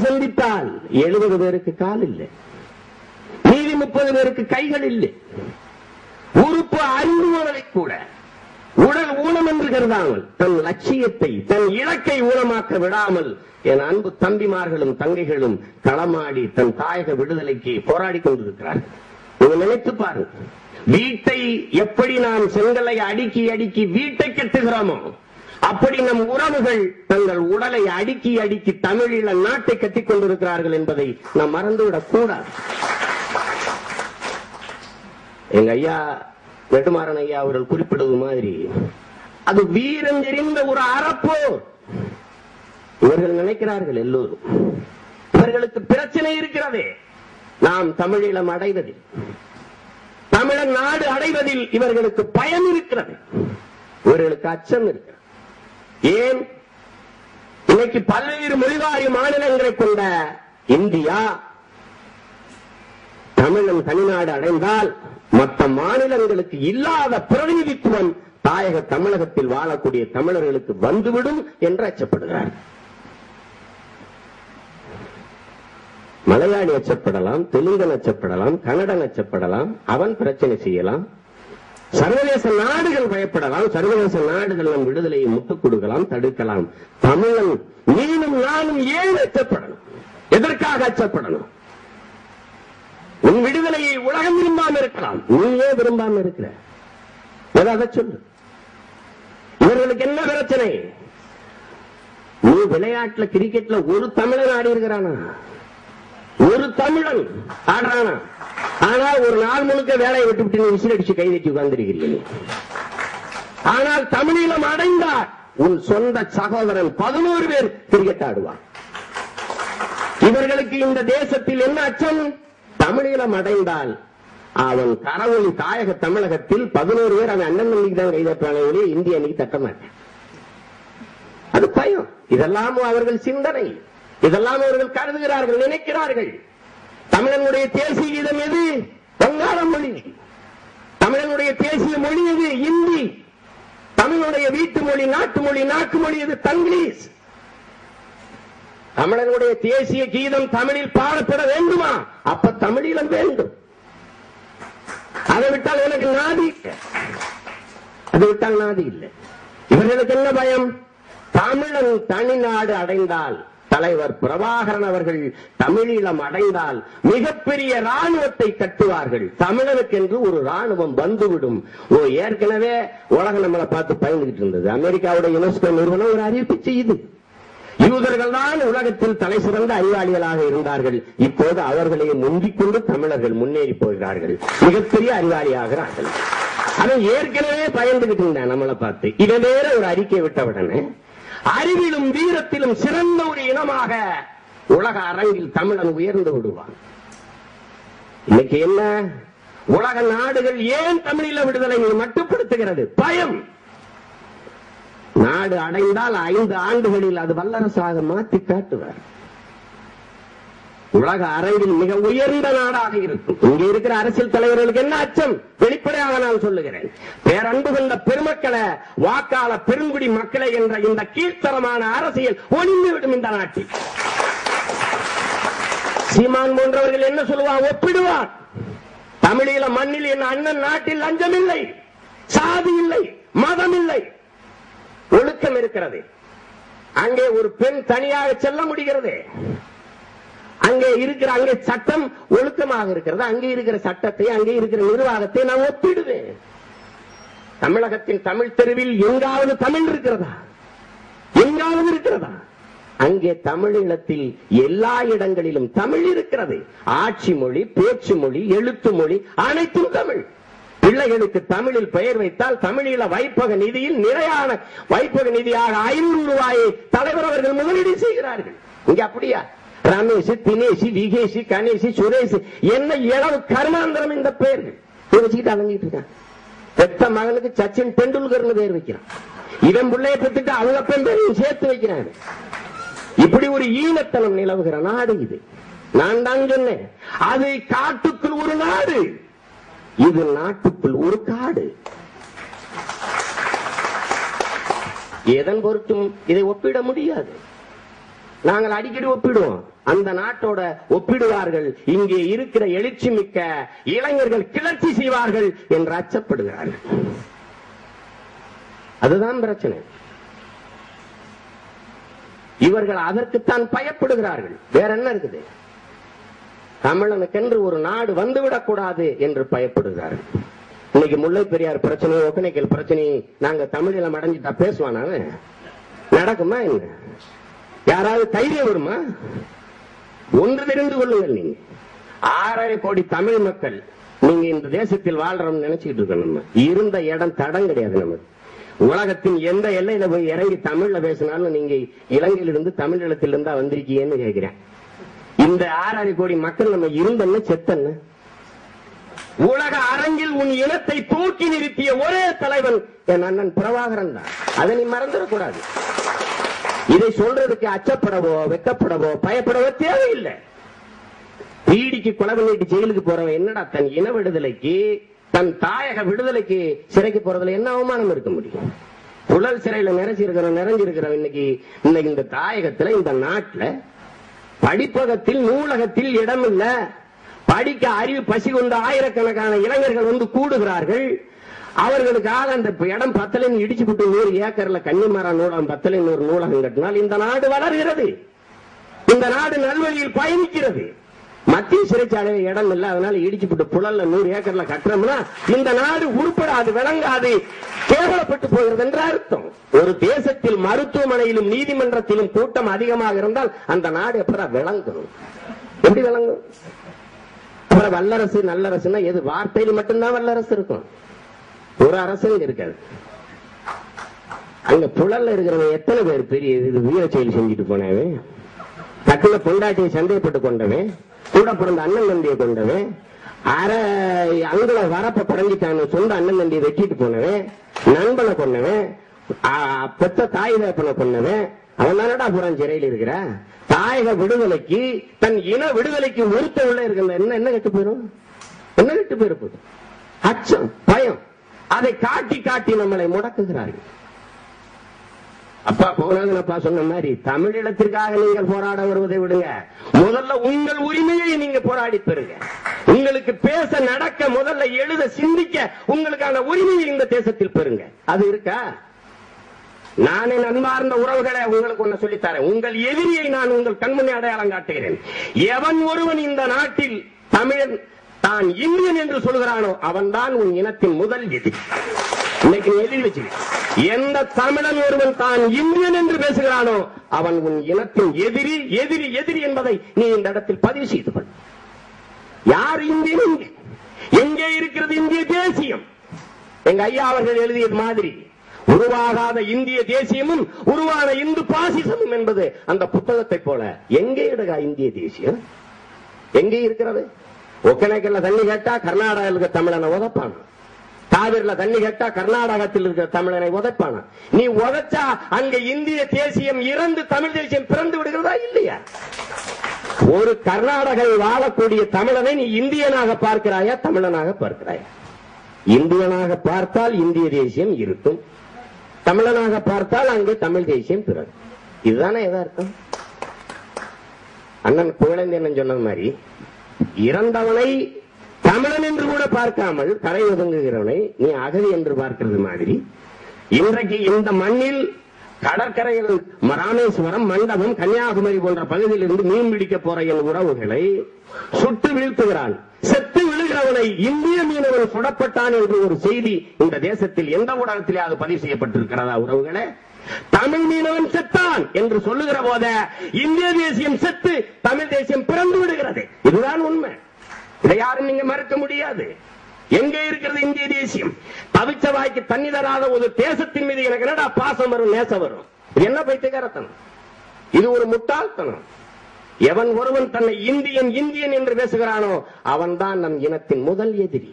சந்தித்தால் 70 பேருக்கு கால் இல்லை, மீதி 30 பேருக்கு கைகள் இல்லை. உறுப்பு அறிந்துவதை கூட உடல் ஊனம் என்று கருதாமல் தன் லட்சியத்தை தன் இலக்கை ஊனமாக்க விடாமல் என் அன்பு தம்பிமார்களும் தங்கைகளும் களமாடி தன் தாயக விடுதலைக்கு போராடி கொண்டிருக்கிறார்கள். நீங்க நினைத்து பாருங்க, வீட்டை எப்படி நாம் செங்கலை அடுக்கி அடுக்கி வீட்டை கட்டுகிறோமோ அப்படி நம் உறவுகள் தங்கள் உடலை அடுக்கி அடுக்கி தமிழீழ நாட்டை கட்டிக் கொண்டிருக்கிறார்கள் என்பதை நாம் மறந்துவிடக் கூடாது. எங்க ஐயா நெடுமாறன் ஐயா அவர்கள் குறிப்பிடுவது மாதிரி அது வீரம் தெரிந்த ஒரு அறப்போர். இவர்கள் நினைக்கிறார்கள் எல்லோரும் இவர்களுக்கு பிரச்சனை இருக்கிறதே, நாம் தமிழீழம் அடைவதில், தமிழன் நாடு அடைவதில் இவர்களுக்கு பயம் இருக்கிறது, இவர்களுக்கு அச்சம் இருக்கிறது. ஏன் இன்னைக்கு பல்வேறு மொழிவாரி மாநிலங்களை கொண்ட இந்தியா தமிழன் தனிநாடு அடைந்தால் மற்ற மாநிலங்களுக்கு இல்லாத பிரதிநிதித்துவம் தாயக தமிழகத்தில் வாழக்கூடிய தமிழர்களுக்கு வந்துவிடும் என்று அச்சப்படுகிறார். மலையாளி அச்சப்படலாம், தெலுங்கன் அச்சப்படலாம், கன்னடன் அச்சப்படலாம், அவன் பிரச்சனை செய்யலாம். சர்வதேச நாடுகள் பயப்படலாம், சர்வதேச நாடுகள் நம் விடுதலையை முட்டுக் கொடுக்கலாம், தடுக்கலாம். தமிழன் நீனும் நானும் ஏன் அச்சப்படணும்? எதற்காக அச்சப்படணும்? உன் விடுதலையை உலகம் விரும்பாம இருக்கலாம், நீ ஏன் விரும்பாம இருக்கிற? ஏதாவது சொல்லு. இவர்களுக்கு என்ன பிரச்சனை? நீ விளையாட்டுல கிரிக்கெட்ல ஒரு தமிழன் ஆடி இருக்கிறானா? ஒரு தமிழன் ஆடுறானா? ஆனால் ஒரு நாள் முழுக்க வேலையை விட்டுவிட்டு நீ விசில் அடிச்சு கைதட்டி உட்கார்ந்திருக்கிறீர்கள். ஆனால் தமிழீழம் அடைந்தால் உன் சொந்த சகோதரன் 11 பேர் கிரிக்கெட் ஆடுவான். இவர்களுக்கு இந்த தேசத்தில் என்ன அச்சம்? தமிழீழம் அடைந்தால் அவன் கரவொலி தாயக தமிழகத்தில் 11 பேர் அவன் அண்ணன் தம்பிக்கு தான் கைதட்டானே, இந்திய அன்னைக்கு தட்ட மாட்டேன். அது பயம். இதெல்லாம் அவர்கள் சிந்தனை, இதெல்லாம் அவர்கள் கருதுகிறார்கள், நினைக்கிறார்கள். தமிழனுடைய தேசிய கீதம் எது? வங்காள மொழி. தமிழனுடைய தேசிய மொழி எது? இந்தி. தமிழனுடைய வீட்டு மொழி, நாட்டு மொழி, நாக்கு மொழி எது? தங்கிலீஷ். தமிழனுடைய தேசிய கீதம் தமிழில் பாடப்பட வேண்டுமா? அப்ப தமிழீழம் வேண்டும். அதை விட்டால் எனக்கு நாதி இல்லை, அதை விட்டால் நாதி இல்லை. இவர்களுக்கு என்ன பயம்? தமிழன் தனிநாடு அடைந்தால், தலைவர் பிரபாகரன் அவர்கள் தமிழீழம் அடைந்தால் மிகப்பெரிய ராணுவத்தை கட்டுவார்கள். தமிழனுக்கு என்று ஒரு ராணுவம் வந்துவிடும். ஏற்கனவே உலகம் நம்மளை பார்த்து பயந்துகிட்டு இருந்தது. அமெரிக்காவுடைய யுனெஸ்கோ நிறுவனம் ஒரு அறிவிப்பு செய்யுது, யூதர்கள் தான் உலகத்தில் தலை சிறந்த அறிவாளிகளாக இருந்தார்கள், இப்போது அவர்களையே முந்திக் கொண்டு தமிழர்கள் முன்னேறி போகிறார்கள், மிகப்பெரிய அறிவாளியாகிறார்கள். அதை ஏற்கனவே பயந்துகிட்டு இருந்தான் நம்மளை பார்த்து. இதை வேற ஒரு அறிக்கை விட்டவுடனே அறிவிலும் வீரத்திலும் சிறந்த ஒரு இனமாக உலக அரங்கில் தமிழன் உயர்ந்து விடுவான். இன்னைக்கு என்ன? உலக நாடுகள் ஏன் தமிழீழ விடுதலையை மட்டுப்படுத்துகிறது? பயம். நாடு அடைந்தால் 5 ஆண்டுகளில் அது வல்லரசாக மாற்றி காட்டுவார். உலக அரங்கில் மிக உயர்ந்த நாடாக இருக்கும். இங்கே இருக்கிற அரசியல் தலைவர்களுக்கு என்ன அச்சம்? வெளிப்படையாக நான் சொல்லுகிறேன். பேரன்பு கொண்ட பெருமக்களை, வாக்காள பெருங்குடி மக்களை என்ற இந்த கீழ்த்தரமான அரசியல் ஒளிந்துவிடும் இந்த நாட்டில். சீமான் போன்றவர்கள் என்ன சொல்லுவார்? ஒப்பிடுவார். தமிழீழ மண்ணில் என் அண்ணன் நாட்டில் லஞ்சம் இல்லை, சாதி இல்லை, மதம் இல்லை, ஒழுக்கம் இருக்கிறது. அங்கே ஒரு பெண் தனியாக செல்ல முடிகிறது. அங்கே இருக்கிற அங்கே சட்டம் ஒழுக்கமாக இருக்கிறது. அங்கே இருக்கிற சட்டத்தை, அங்கே இருக்கிற நிர்வாகத்தை நான் ஒப்பிடுவேன். தமிழகத்தின் தமிழ் தெருவில் எங்காவது தமிழ் இருக்கிறதா? எங்காவது இருக்கிறதா? அங்கே தமிழீழத்தில் எல்லா இடங்களிலும் தமிழ் இருக்கிறது. ஆட்சி மொழி, பேச்சு மொழி, எழுத்து மொழி அனைத்தும் தமிழ். பிள்ளைகளுக்கு தமிழில் பெயர் வைத்தால் தமிழீழ வைப்பக நிதியில் நிலையான வைப்பக நிதியாக 500 ரூபாயை தலைவர் அவர்கள் முதலீடு செய்கிறார்கள். இங்க அப்படியா? ரமேஷ், தினேஷ், விகேஷ், கணேஷ், சுரேஷ், என்ன இளவு கர்மாந்திரம் இந்த பெயர்கள் வச்சுக்கிட்டு அலங்கிட்டு இருக்கான். பெத்த மகனுக்கு சச்சின் டெண்டுல்கர்னு பேர் வைக்கிறான். இவன் பிள்ளைய பெற்றுட்டு அவங்க பேரையும் சேர்த்து வைக்கிறான். இப்படி ஒரு ஈனத்தனம் நிலவுகிற நாடு இது. நான் தான் சொன்னேன், அது காட்டுக்குள் ஒரு நாடு, இது நாட்டுக்குள் ஒரு காடு. எதன் பொருட்டும் இதை ஒப்பிட முடியாது. நாங்கள் அடிக்கடி ஒப்பிடுவோம். அந்த நாட்டோட ஒப்பிடுவார்கள். இங்கே இருக்கிற எழுச்சி மிக்க இளைஞர்கள் கிளர்ச்சி செய்வார்கள் என்று அச்சப்படுகிறார்கள். அதுதான் பிரச்சனை. இவர்கள் அதற்குத்தான் பயப்படுகிறார்கள். வேற என்ன இருக்குது? தமிழனுக்கென்று ஒரு நாடு வந்துவிடக் கூடாது என்று பயப்படுகிறார்கள். இன்னைக்கு முல்லை பெரியார் பிரச்சனை, ஒகேனக்கல் பிரச்சனை நாங்க தமிழில அடைஞ்சிட்டா பேசுவானா? நடக்குமா? என்ன யாராவது தைரியம் வருமா? ஒன்று தெரிந்து கொள்ளுங்கள். நீங்க 6.5 கோடி தமிழ் மக்கள் நீங்க இந்த தேசத்தில் வாழ்றோம் நினைச்சுட்டு இருக்கோம். நம்ம இருந்த இடம் தடம் கிடையாது. நமக்கு உலகத்தின் எந்த எல்லையில போய் இறங்கி தமிழ்ல பேசினாலும் நீங்க இலங்கையிலிருந்து தமிழீழத்திலிருந்தா வந்திருக்கீங்கன்னு கேட்கிறேன். இந்த 6.5 கோடி மக்கள் நம்ம இருந்தன்னு செத்தன்னு உலக அரங்கில் உன் இனத்தை தூக்கி நிறுத்திய ஒரே தலைவன் என் அண்ணன் பிரபாகரன் தான். அதை நீ மறந்துடக்கூடாது. இதை சொல்றதுக்கு அச்சப்படவோ வெக்கப்படவோ பயப்படவோ தேவையில்லை. பீடிக்கு கொலை பண்ணிட்டு ஜெயிலுக்கு போறவன் என்னடா தன் இன விடுதலைக்கு தன் தாயக விடுதலைக்கு சிறைக்கு போறதுல என்ன அவமானம் இருக்க முடியும்? புழல் சிறையில நிறைஞ்சிருக்கிற இன்னைக்கு இந்த தாயகத்துல இந்த நாட்டுல படிப்பகத்தில் நூலகத்தில் இடம் இல்ல. படிக்க அறிவு பசி கொண்ட ஆயிரக்கணக்கான இளைஞர்கள் வந்து கூடுகிறார்கள். அவர்களுக்காக அந்த இடம் பத்தலைன்னு இடிச்சு விட்டு 100 ஏக்கர்ல கன்னிமரா நூலகம் பத்தலை 100 நூலகம் கட்டினால் இந்த நாடு வளர்கிறது. இந்த நாடு நல்வழியில் பயணிக்கிறது. மத்திய சிறைச்சாலையில் இடம் இல்ல, அதனால இடிச்சு விட்டு புழல்ல 100 ஏக்கர்ல கட்டுறோம்னா இந்த நாடு உருப்படாது, விளங்காது, கேவலப்பட்டு போகிறது என்ற அர்த்தம். ஒரு தேசத்தில் மருத்துவமனையிலும் நீதிமன்றத்திலும் கூட்டம் அதிகமாக இருந்தால் அந்த நாடு எப்ப விளங்கும்? எப்படி விளங்கும்? அப்புறம் வல்லரசு நல்லரசுன்னா எது? வார்த்தையில் மட்டும்தான் வல்லரசு இருக்கும், ஒரு அரசு இருக்காது. அங்க புழல்ல இருக்கிறவங்க எத்தனை பேர் பெரிய வீர செயல் செஞ்சுட்டு போனவன், தக்குல பொண்டாட்டியை சந்தேகப்பட்டு கொண்டவன், கூட பிறந்த அண்ணன் தம்பியை கொண்டவன், அங்குல வரப்ப குறைஞ்சிட்டான சொந்த அண்ணன் தம்பியை வெட்டிட்டு போனவன், நண்பனை கொண்டவன், பெத்த தாய் வேப்பனை கொண்டவன், அவன் தானடா புறம் சிறையில் இருக்கிற. தாயக விடுதலைக்கு தன் இன விடுதலைக்கு ஒருத்த உள்ள இருக்கிற என்ன கெட்டு போயிடும்? என்ன கெட்டு போயிருப்பது? அச்சம், பயம், அதை காட்டி காட்டி நம்மளை முடக்குகிறார்கள். அப்பா போனாங்கப்பா சொன்ன மாதிரி தமிழீழத்திற்காக நீங்கள் போராட வருவதை விடுங்க, முதல்ல உங்கள் உரிமையை நீங்க போராடி பெறுங்க. உங்களுக்கு பேச நடக்க முதல்ல எழுத சிந்திக்க உங்களுக்கான உரிமையை இந்த தேசத்தில் பெறுங்க. அது இருக்கா? நானே நண்பார்ந்த உறவுகளை உங்களுக்கு ஒண்ணு சொல்லித்தரேன். உங்கள் எதிரியை நான் உங்கள் கண்முன்னே அடையாளம் காட்டுகிறேன். எவன் ஒருவன் இந்த நாட்டில் தமிழன் தான் இந்தியன் என்று சொல்கிறானோ அவன் தான் உன் இனத்தின் முதல் எதிரி. இன்னைக்கு எழுதி வச்சு, எந்த தமிழன் ஒருவன் தான் இந்தியன் என்று பேசுகிறானோ அவன் உன் இனத்தின் எதிரி எதிரி எதிரி என்பதை நீ இந்த இடத்தில் பதிவு செய்து கொள். யார் இந்தியன்? எங்கே இருக்கிறது இந்திய தேசியம்? எங்க ஐயா அவர்கள் எழுதியது மாதிரி உருவாகாத இந்திய தேசியமும் உருவான இந்து பாசிசமும் என்பது அந்த புத்தகத்தை போல. எங்கே இடகா இந்திய தேசியம்? எங்கே இருக்கிறது? ஒகேனக்கல்ல தண்ணி கேட்டா கர்நாடகாவில் இருக்கிற தமிழனை உதப்பான, காவிரில தண்ணி கேட்டா கர்நாடகத்தில் இருக்கிற தமிழனை உதைப்பான. நீ உதைச்சா அங்க இந்திய தேசியம் இறந்து தமிழ் தேசியம் பிறந்து விடுகிறதா இல்லையா? ஒரு கர்நாடகாவில் வாழக்கூடிய தமிழனை நீ இந்தியனாக பார்க்கிறாயா தமிழனாக பார்க்கிறாயா? இந்தியனாக பார்த்தால் இந்திய தேசியம் இருக்கும், தமிழனாக பார்த்தால் அங்கே தமிழ் தேசியம் பிறகு. இதுதானே எதார்த்தம்? அண்ணன் புகழேந்தன் சொன்னது மாதிரி இறந்தவனை தமிழன் என்று கூட பார்க்காமல் கரை ஒதுங்குகிறவனை நீ அகதி என்று பார்க்கிறது மாதிரி இன்றைக்கு இந்த மண்ணில் கடற்கரையில் ராமேஸ்வரம், மண்டபம், கன்னியாகுமரி போன்ற பகுதியில் இருந்து மீன் பிடிக்க போற என் உறவுகளை சுட்டு வீழ்த்துகிறான். செத்து விழுகிறவனை இந்திய மீனவன் சுடப்பட்டான் என்று ஒரு செய்தி இந்த தேசத்தில் எந்த ஊடகத்திலேயாவது பதிவு செய்யப்பட்டிருக்கிறதா உறவுகளே? தமிழ் மீனவன் செத்தான் என்று சொல்லுகிற போத இந்திய தேசியம் செத்து தமிழ் தேசியம் பிறந்து விடுகிறது. இதுதான் உண்மை. இதை யாரும் நீங்க மறுக்க முடியாது. எங்கே இருக்கிறது இந்திய தேசியம்? தவிச்ச வாய்க்கு தண்ணி தராத ஒரு தேசத்தின் மீது எனக்கு என்னடா பாசம் வரும், நேசம் வரும்? இது என்ன பைத்தியக்காரத்தனம்? இது ஒரு முட்டாள்தனம். எவன் ஒருவன் தன்னை இந்தியன் இந்தியன் என்று பேசுகிறானோ அவன் தான் நம் இனத்தின் முதல் எதிரி.